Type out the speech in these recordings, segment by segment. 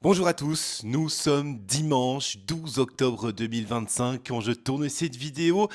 Bonjour à tous, nous sommes dimanche 12 octobre 2025 quand je tourne cette vidéo.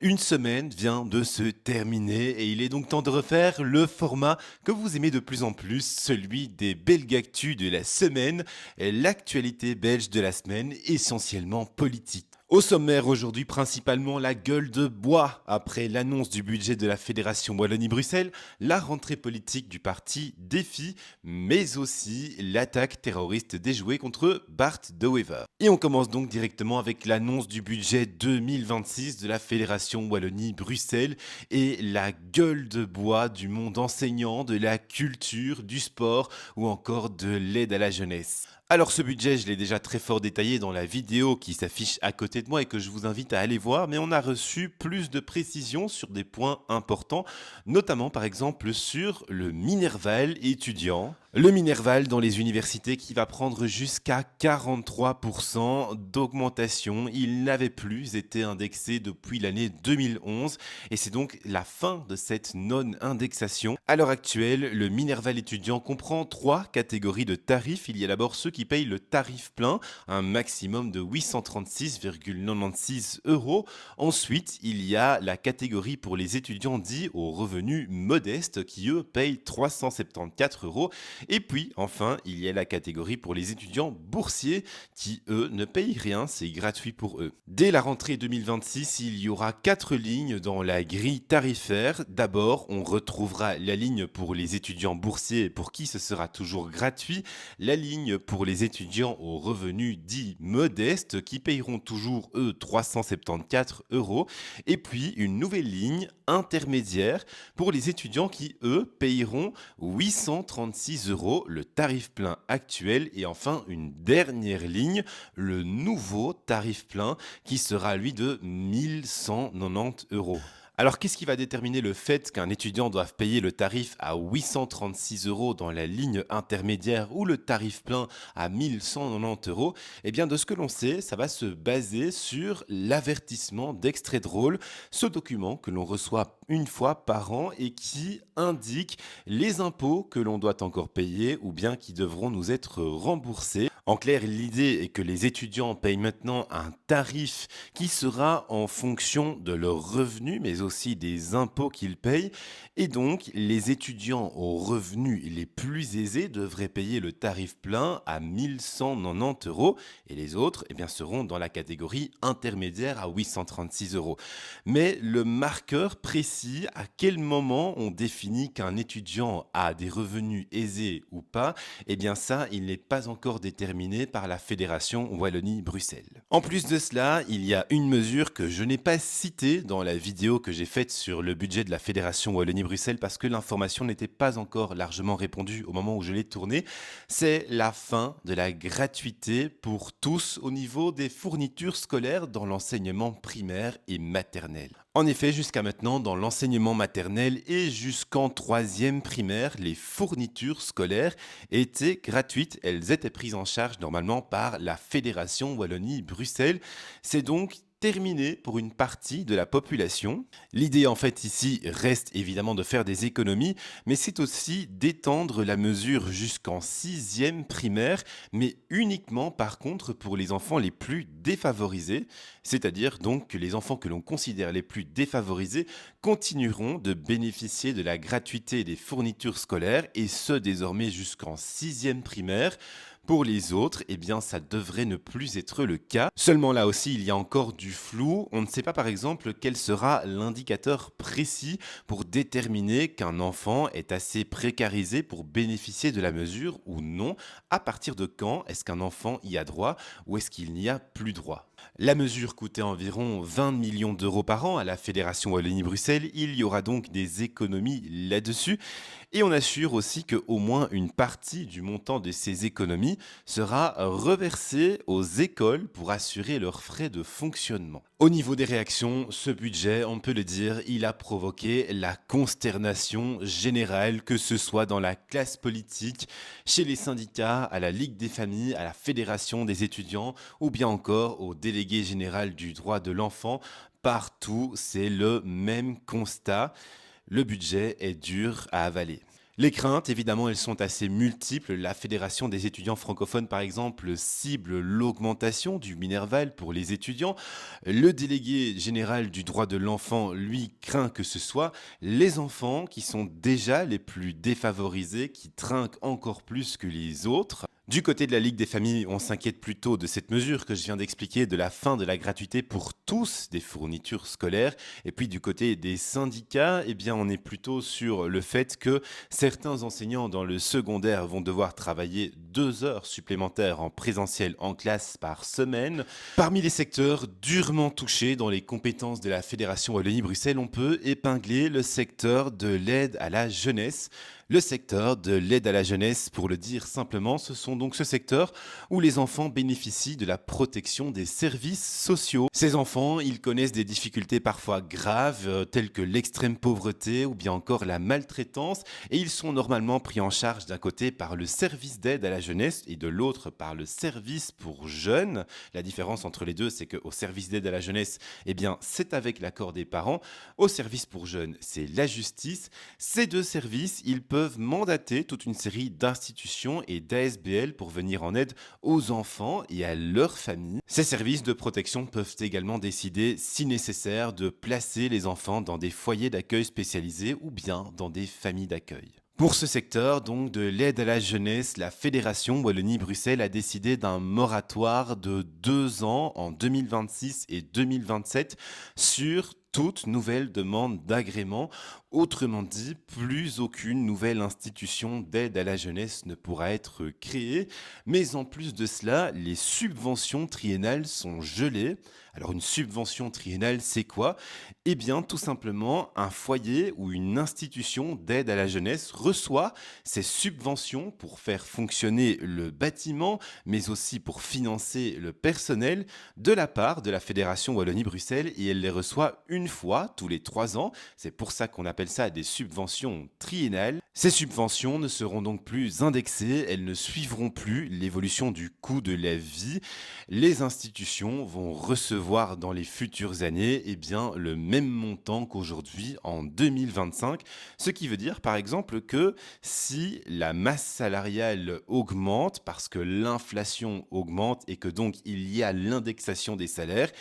Une semaine vient de se terminer et il est donc temps de refaire le format que vous aimez de plus en plus, celui des Belgactus de la semaine, l'actualité belge de la semaine, essentiellement politique. Au sommaire aujourd'hui, principalement la gueule de bois après l'annonce du budget de la Fédération Wallonie-Bruxelles, la rentrée politique du parti Défi, mais aussi l'attaque terroriste déjouée contre Bart De Wever. Et on commence donc directement avec l'annonce du budget 2026 de la Fédération Wallonie-Bruxelles et la gueule de bois du monde enseignant, de la culture, du sport ou encore de l'aide à la jeunesse. Alors ce budget, je l'ai déjà très fort détaillé dans la vidéo qui s'affiche à côté de moi et que je vous invite à aller voir, mais on a reçu plus de précisions sur des points importants, notamment par exemple sur le Minerval étudiant. Le Minerval dans les universités qui va prendre jusqu'à 43% d'augmentation. Il n'avait plus été indexé depuis l'année 2011 et c'est donc la fin de cette non-indexation. À l'heure actuelle, le Minerval étudiant comprend trois catégories de tarifs. Il y a d'abord ceux qui payent le tarif plein, un maximum de 836,96 euros. Ensuite, il y a la catégorie pour les étudiants dits aux revenus modestes qui eux payent 374 euros. Et puis, enfin, il y a la catégorie pour les étudiants boursiers qui, eux, ne payent rien, c'est gratuit pour eux. Dès la rentrée 2026, il y aura quatre lignes dans la grille tarifaire. D'abord, on retrouvera la ligne pour les étudiants boursiers pour qui ce sera toujours gratuit, la ligne pour les étudiants aux revenus dits modestes qui payeront toujours, eux, 374 euros, et puis une nouvelle ligne intermédiaire pour les étudiants qui, eux, payeront 836 euros, le tarif plein actuel, et enfin une dernière ligne, le nouveau tarif plein qui sera lui de 1190 euros. Alors, qu'est-ce qui va déterminer le fait qu'un étudiant doive payer le tarif à 836 euros dans la ligne intermédiaire ou le tarif plein à 1190 euros? Eh bien, de ce que l'on sait, ça va se baser sur l'avertissement d'extrait drôle, ce document que l'on reçoit une fois par an et qui indique les impôts que l'on doit encore payer ou bien qui devront nous être remboursés. En clair, l'idée est que les étudiants payent maintenant un tarif qui sera en fonction de leurs revenus, mais aussi des impôts qu'ils payent. Et donc, les étudiants aux revenus les plus aisés devraient payer le tarif plein à 1190 euros et les autres eh bien, seront dans la catégorie intermédiaire à 836 euros. Mais le marqueur précis, à quel moment on définit qu'un étudiant a des revenus aisés ou pas, eh bien ça, il n'est pas encore déterminé par la Fédération Wallonie-Bruxelles. En plus de cela, il y a une mesure que je n'ai pas citée dans la vidéo que j'ai faite sur le budget de la Fédération Wallonie-Bruxelles parce que l'information n'était pas encore largement répondue au moment où je l'ai tournée. C'est la fin de la gratuité pour tous au niveau des fournitures scolaires dans l'enseignement primaire et maternel. En effet, jusqu'à maintenant, dans l'enseignement maternel et jusqu'en troisième primaire, les fournitures scolaires étaient gratuites. Elles étaient prises en charge normalement par la Fédération Wallonie-Bruxelles. C'est donc terminé pour une partie de la population. L'idée en fait ici reste évidemment de faire des économies, mais c'est aussi d'étendre la mesure jusqu'en sixième primaire, mais uniquement par contre pour les enfants les plus défavorisés, c'est-à-dire donc que les enfants que l'on considère les plus défavorisés continueront de bénéficier de la gratuité des fournitures scolaires et ce désormais jusqu'en sixième primaire. Pour les autres, eh bien, ça devrait ne plus être le cas. Seulement là aussi, il y a encore du flou. On ne sait pas par exemple quel sera l'indicateur précis pour déterminer qu'un enfant est assez précarisé pour bénéficier de la mesure ou non. À partir de quand est-ce qu'un enfant y a droit ou est-ce qu'il n'y a plus droit? La mesure coûtait environ 20 millions d'euros par an à la Fédération Wallonie-Bruxelles. Il y aura donc des économies là-dessus. Et on assure aussi qu'au moins une partie du montant de ces économies sera reversée aux écoles pour assurer leurs frais de fonctionnement. Au niveau des réactions, ce budget, on peut le dire, il a provoqué la consternation générale, que ce soit dans la classe politique, chez les syndicats, à la Ligue des familles, à la Fédération des étudiants ou bien encore au délégué général du droit de l'enfant. Partout, c'est le même constat. Le budget est dur à avaler. Les craintes, évidemment, elles sont assez multiples. La Fédération des étudiants francophones, par exemple, cible l'augmentation du Minerval pour les étudiants. Le délégué général du droit de l'enfant, lui, craint que ce soit les enfants qui sont déjà les plus défavorisés, qui trinquent encore plus que les autres. Du côté de la Ligue des familles, on s'inquiète plutôt de cette mesure que je viens d'expliquer, de la fin de la gratuité pour tous des fournitures scolaires. Et puis du côté des syndicats, eh bien, on est plutôt sur le fait que certains enseignants dans le secondaire vont devoir travailler 2 heures supplémentaires en présentiel en classe par semaine. Parmi les secteurs durement touchés dans les compétences de la Fédération Wallonie-Bruxelles, on peut épingler le secteur de l'aide à la jeunesse. Le secteur de l'aide à la jeunesse, pour le dire simplement, ce sont donc ce secteur où les enfants bénéficient de la protection des services sociaux. Ces enfants, ils connaissent des difficultés parfois graves, telles que l'extrême pauvreté ou bien encore la maltraitance, et ils sont normalement pris en charge d'un côté par le service d'aide à la jeunesse et de l'autre par le service pour jeunes. La différence entre les deux, c'est qu'au service d'aide à la jeunesse, eh bien, c'est avec l'accord des parents. Au service pour jeunes, c'est la justice. Ces deux services, ils peuvent mandater toute une série d'institutions et d'ASBL pour venir en aide aux enfants et à leurs familles. Ces services de protection peuvent également décider, si nécessaire, de placer les enfants dans des foyers d'accueil spécialisés ou bien dans des familles d'accueil. Pour ce secteur, donc de l'aide à la jeunesse, la Fédération Wallonie-Bruxelles a décidé d'un moratoire de 2 ans en 2026 et 2027 sur toute nouvelle demande d'agrément. Autrement dit, plus aucune nouvelle institution d'aide à la jeunesse ne pourra être créée. Mais en plus de cela, les subventions triennales sont gelées. Alors une subvention triennale, c'est quoi? Eh bien, tout simplement, un foyer ou une institution d'aide à la jeunesse reçoit ces subventions pour faire fonctionner le bâtiment, mais aussi pour financer le personnel de la part de la Fédération Wallonie-Bruxelles et elle les reçoit une fois tous les 3 ans. C'est pour ça qu'on appelle ça des subventions triennales. Ces subventions ne seront donc plus indexées, elles ne suivront plus l'évolution du coût de la vie. Les institutions vont recevoir dans les futures années eh bien, le même montant qu'aujourd'hui en 2025, ce qui veut dire par exemple que si la masse salariale augmente parce que l'inflation augmente et que donc il y a l'indexation des salaires,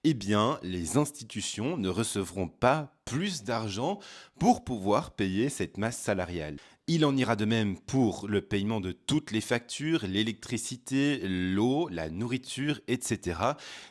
eh bien les institutions ne recevront pas plus d'argent pour pouvoir payer cette masse salariale. Il en ira de même pour le paiement de toutes les factures, l'électricité, l'eau, la nourriture, etc.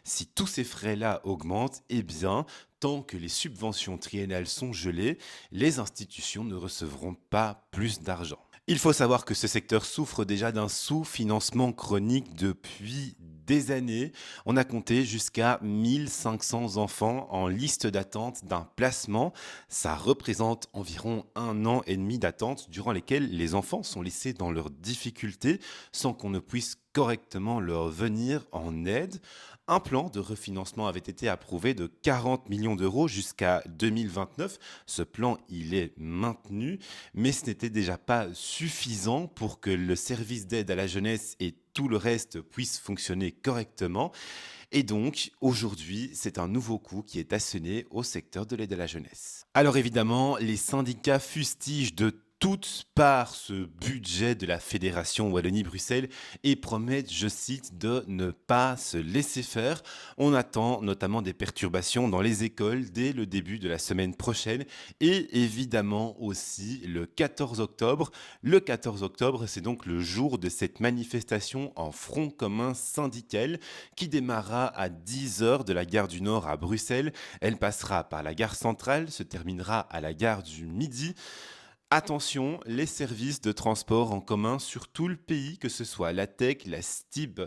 Si tous ces frais-là augmentent, eh bien, tant que les subventions triennales sont gelées, les institutions ne recevront pas plus d'argent. Il faut savoir que ce secteur souffre déjà d'un sous-financement chronique depuis des années. On a compté jusqu'à 1500 enfants en liste d'attente d'un placement. Ça représente environ 1 an et demi d'attente durant lesquels les enfants sont laissés dans leurs difficultés sans qu'on ne puisse correctement leur venir en aide. Un plan de refinancement avait été approuvé de 40 millions d'euros jusqu'à 2029. Ce plan, il est maintenu, mais ce n'était déjà pas suffisant pour que le service d'aide à la jeunesse et tout le reste puisse fonctionner correctement. Et donc, aujourd'hui, c'est un nouveau coût qui est asséné au secteur de l'aide à la jeunesse. Alors évidemment, les syndicats fustigent de toutes parts ce budget de la Fédération Wallonie-Bruxelles et promettent, je cite, de ne pas se laisser faire. On attend notamment des perturbations dans les écoles dès le début de la semaine prochaine et évidemment aussi le 14 octobre. Le 14 octobre, c'est donc le jour de cette manifestation en front commun syndical qui démarrera à 10 heures de la gare du Nord à Bruxelles. Elle passera par la gare centrale, se terminera à la gare du Midi. Attention, les services de transport en commun sur tout le pays, que ce soit la TEC, la STIB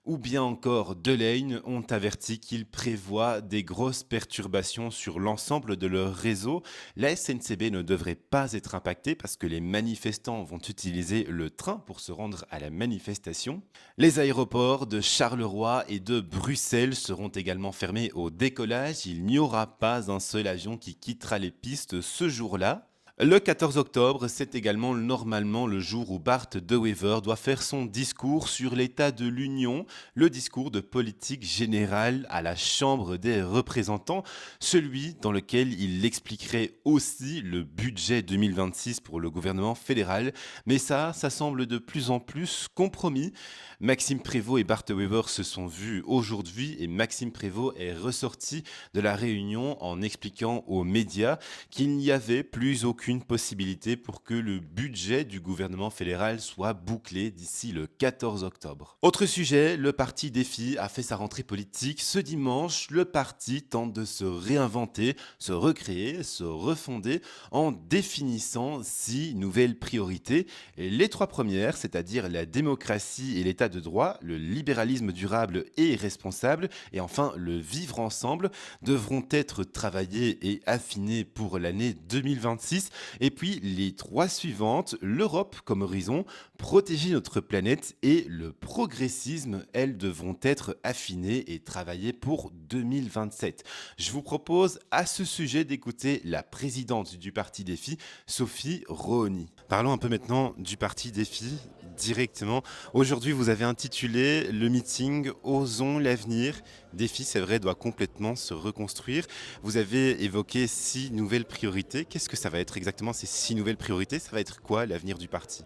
ou bien encore Delaine, ont averti qu'ils prévoient des grosses perturbations sur l'ensemble de leur réseau. La SNCB ne devrait pas être impactée parce que les manifestants vont utiliser le train pour se rendre à la manifestation. Les aéroports de Charleroi et de Bruxelles seront également fermés au décollage. Il n'y aura pas un seul avion qui quittera les pistes ce jour-là. Le 14 octobre, c'est également normalement le jour où Bart De Wever doit faire son discours sur l'état de l'Union, le discours de politique générale à la Chambre des représentants, celui dans lequel il expliquerait aussi le budget 2026 pour le gouvernement fédéral. Mais ça semble de plus en plus compromis. Maxime Prévost et Bart De Wever se sont vus aujourd'hui et Maxime Prévost est ressorti de la réunion en expliquant aux médias qu'il n'y avait plus aucune possibilité pour que le budget du gouvernement fédéral soit bouclé d'ici le 14 octobre. Autre sujet, le parti Défi a fait sa rentrée politique. Ce dimanche, le parti tente de se réinventer, se recréer, se refonder en définissant 6 nouvelles priorités. Et les 3 premières, c'est-à-dire la démocratie et l'état de droit, le libéralisme durable et responsable, et enfin le vivre ensemble, devront être travaillées et affinées pour l'année 2026. Et puis les 3 suivantes, l'Europe comme horizon, protéger notre planète et le progressisme, elles devront être affinées et travaillées pour 2027. Je vous propose à ce sujet d'écouter la présidente du parti Défi, Sophie Rohoni. Parlons un peu maintenant du parti Défi directement. Aujourd'hui, vous avez intitulé le meeting Osons l'avenir. Défi, c'est vrai, doit complètement se reconstruire. Vous avez évoqué 6 nouvelles priorités. Qu'est-ce que ça va être exactement ces 6 nouvelles priorités? Ça va être quoi l'avenir du parti?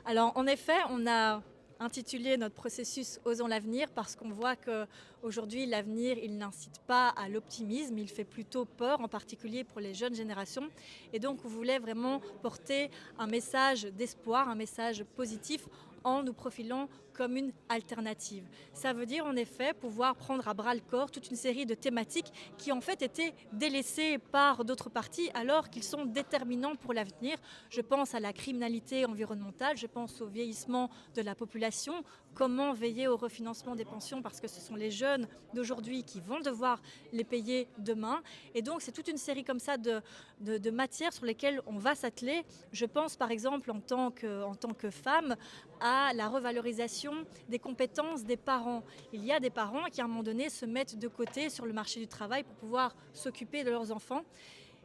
Alors en effet, on a intitulé notre processus Osons l'avenir parce qu'on voit qu'aujourd'hui l'avenir il n'incite pas à l'optimisme, il fait plutôt peur, en particulier pour les jeunes générations. Et donc on voulait vraiment porter un message d'espoir, un message positif en nous profilant comme une alternative. Ça veut dire en effet pouvoir prendre à bras le corps toute une série de thématiques qui en fait étaient délaissées par d'autres partis alors qu'ils sont déterminants pour l'avenir. Je pense à la criminalité environnementale, je pense au vieillissement de la population, comment veiller au refinancement des pensions parce que ce sont les jeunes d'aujourd'hui qui vont devoir les payer demain. Et donc c'est toute une série comme ça de matières sur lesquelles on va s'atteler. Je pense par exemple en tant que femme à la revalorisation des compétences des parents. Il y a des parents qui à un moment donné se mettent de côté sur le marché du travail pour pouvoir s'occuper de leurs enfants.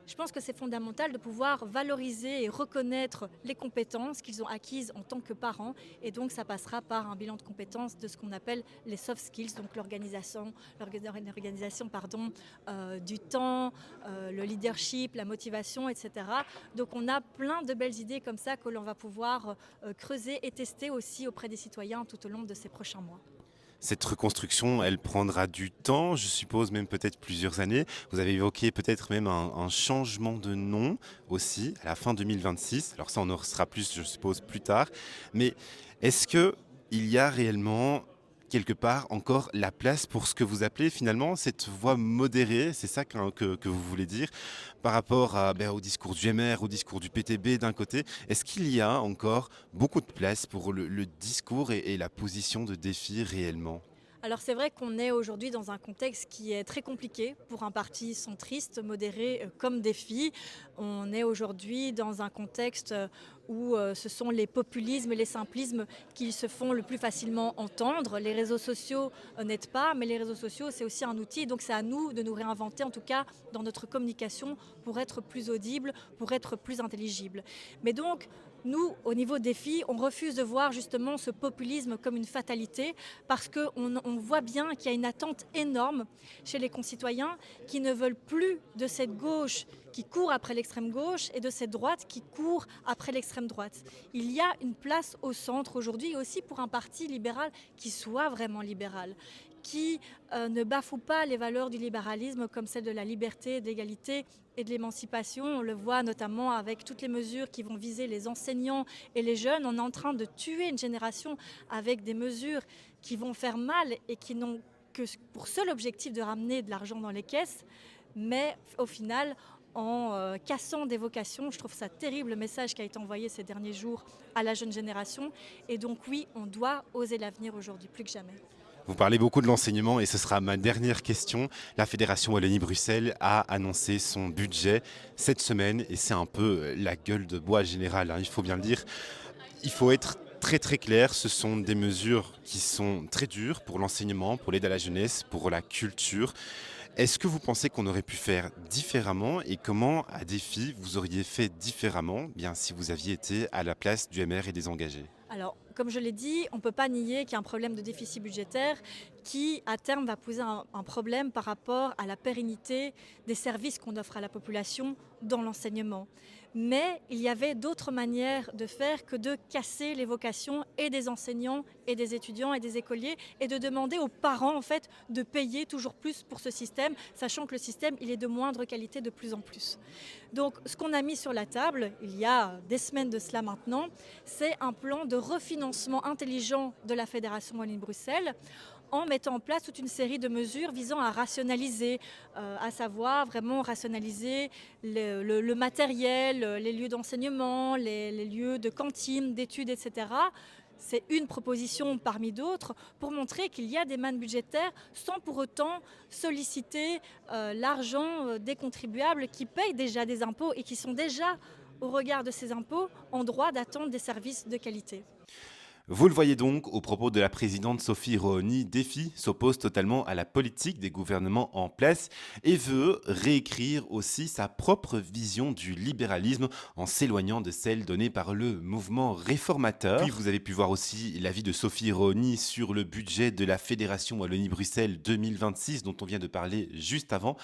Je pense que c'est fondamental de pouvoir valoriser et reconnaître les compétences qu'ils ont acquises en tant que parents. Et donc, ça passera par un bilan de compétences de ce qu'on appelle les soft skills, donc l'organisation du temps, le leadership, la motivation, etc. Donc, on a plein de belles idées comme ça que l'on va pouvoir creuser et tester aussi auprès des citoyens tout au long de ces prochains mois. Cette reconstruction, elle prendra du temps, je suppose même peut-être plusieurs années. Vous avez évoqué peut-être même un changement de nom aussi à la fin 2026. Alors ça, on en sera plus, je suppose, plus tard. Mais est-ce que il y a réellement quelque part encore la place pour ce que vous appelez finalement cette voix modérée, c'est ça que vous voulez dire, par rapport au discours du MR, au discours du PTB d'un côté. Est-ce qu'il y a encore beaucoup de place pour le discours et la position de Défi réellement? Alors c'est vrai qu'on est aujourd'hui dans un contexte qui est très compliqué pour un parti centriste, modéré comme Défi. On est aujourd'hui dans un contexte où ce sont les populismes et les simplismes qui se font le plus facilement entendre. Les réseaux sociaux n'aident pas, mais les réseaux sociaux c'est aussi un outil. Donc c'est à nous de nous réinventer en tout cas dans notre communication pour être plus audible, pour être plus intelligible. Mais donc nous, au niveau Défi, on refuse de voir justement ce populisme comme une fatalité parce qu'on voit bien qu'il y a une attente énorme chez les concitoyens qui ne veulent plus de cette gauche qui court après l'extrême gauche et de cette droite qui court après l'extrême droite. Il y a une place au centre aujourd'hui et aussi pour un parti libéral qui soit vraiment libéral, qui ne bafoue pas les valeurs du libéralisme comme celle de la liberté, de l'égalité et de l'émancipation. On le voit notamment avec toutes les mesures qui vont viser les enseignants et les jeunes. On est en train de tuer une génération avec des mesures qui vont faire mal et qui n'ont que pour seul objectif de ramener de l'argent dans les caisses, mais au final en cassant des vocations. Je trouve ça terrible le message qui a été envoyé ces derniers jours à la jeune génération. Et donc oui, on doit oser l'avenir aujourd'hui, plus que jamais. Vous parlez beaucoup de l'enseignement et ce sera ma dernière question. La Fédération Wallonie-Bruxelles a annoncé son budget cette semaine et c'est un peu la gueule de bois générale, hein, il faut bien le dire. Il faut être très très clair, ce sont des mesures qui sont très dures pour l'enseignement, pour l'aide à la jeunesse, pour la culture. Est-ce que vous pensez qu'on aurait pu faire différemment et comment, à défi, vous auriez fait différemment, bien si vous aviez été à la place du MR et des engagés? Alors, comme je l'ai dit, on ne peut pas nier qu'il y a un problème de déficit budgétaire qui, à terme, va poser un problème par rapport à la pérennité des services qu'on offre à la population dans l'enseignement. Mais il y avait d'autres manières de faire que de casser les vocations et des enseignants et des étudiants et des écoliers et de demander aux parents en fait de payer toujours plus pour ce système, sachant que le système il est de moindre qualité de plus en plus. Donc ce qu'on a mis sur la table il y a des semaines de cela maintenant, c'est un plan de refinancement intelligent de la Fédération Wallonie-Bruxelles en mettant en place toute une série de mesures visant à rationaliser, à savoir vraiment rationaliser le matériel, les lieux d'enseignement, les lieux de cantine, d'études, etc. C'est une proposition parmi d'autres pour montrer qu'il y a des mannes budgétaires sans pour autant solliciter l'argent des contribuables qui payent déjà des impôts et qui sont déjà, au regard de ces impôts, en droit d'attendre des services de qualité. Vous le voyez donc, au propos de la présidente Sophie Rohoni, Défi s'oppose totalement à la politique des gouvernements en place et veut réécrire aussi sa propre vision du libéralisme en s'éloignant de celle donnée par le mouvement réformateur. Puis vous avez pu voir aussi l'avis de Sophie Rohoni sur le budget de la Fédération Wallonie-Bruxelles 2026 dont on vient de parler juste avant.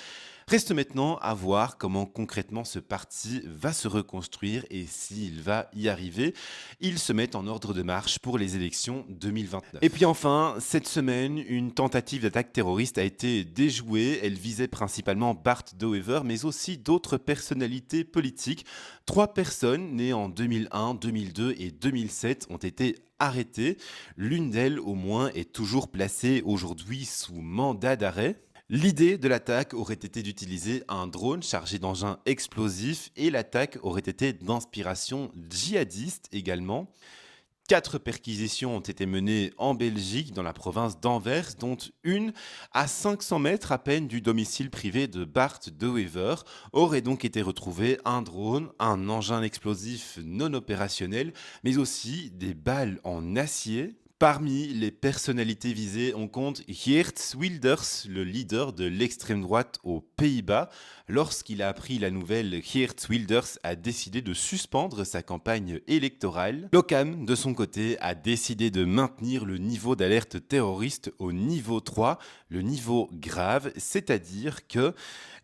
Reste maintenant à voir comment concrètement ce parti va se reconstruire et s'il va y arriver. Ils se mettent en ordre de marche pour les élections 2029. Et puis enfin, cette semaine, une tentative d'attaque terroriste a été déjouée. Elle visait principalement Bart De Wever, mais aussi d'autres personnalités politiques. 3 personnes nées en 2001, 2002 et 2007 ont été arrêtées. L'une d'elles, au moins, est toujours placée aujourd'hui sous mandat d'arrêt. L'idée de l'attaque aurait été d'utiliser un drone chargé d'engins explosifs et l'attaque aurait été d'inspiration djihadiste également. 4 perquisitions ont été menées en Belgique, dans la province d'Anvers, dont une à 500 mètres à peine du domicile privé de Bart De Wever. Aurait donc été retrouvé un drone, un engin explosif non opérationnel, mais aussi des balles en acier. Parmi les personnalités visées, on compte Geert Wilders, le leader de l'extrême droite aux Pays-Bas. Lorsqu'il a appris la nouvelle, Geert Wilders a décidé de suspendre sa campagne électorale. L'OCAM, de son côté, a décidé de maintenir le niveau d'alerte terroriste au niveau 3, le niveau grave, c'est-à-dire que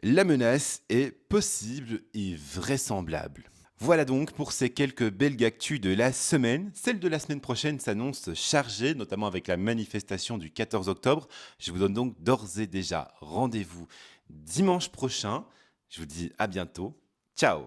la menace est possible et vraisemblable. Voilà donc pour ces quelques belles actus de la semaine. Celle de la semaine prochaine s'annonce chargée, notamment avec la manifestation du 14 octobre. Je vous donne donc d'ores et déjà rendez-vous dimanche prochain. Je vous dis à bientôt. Ciao!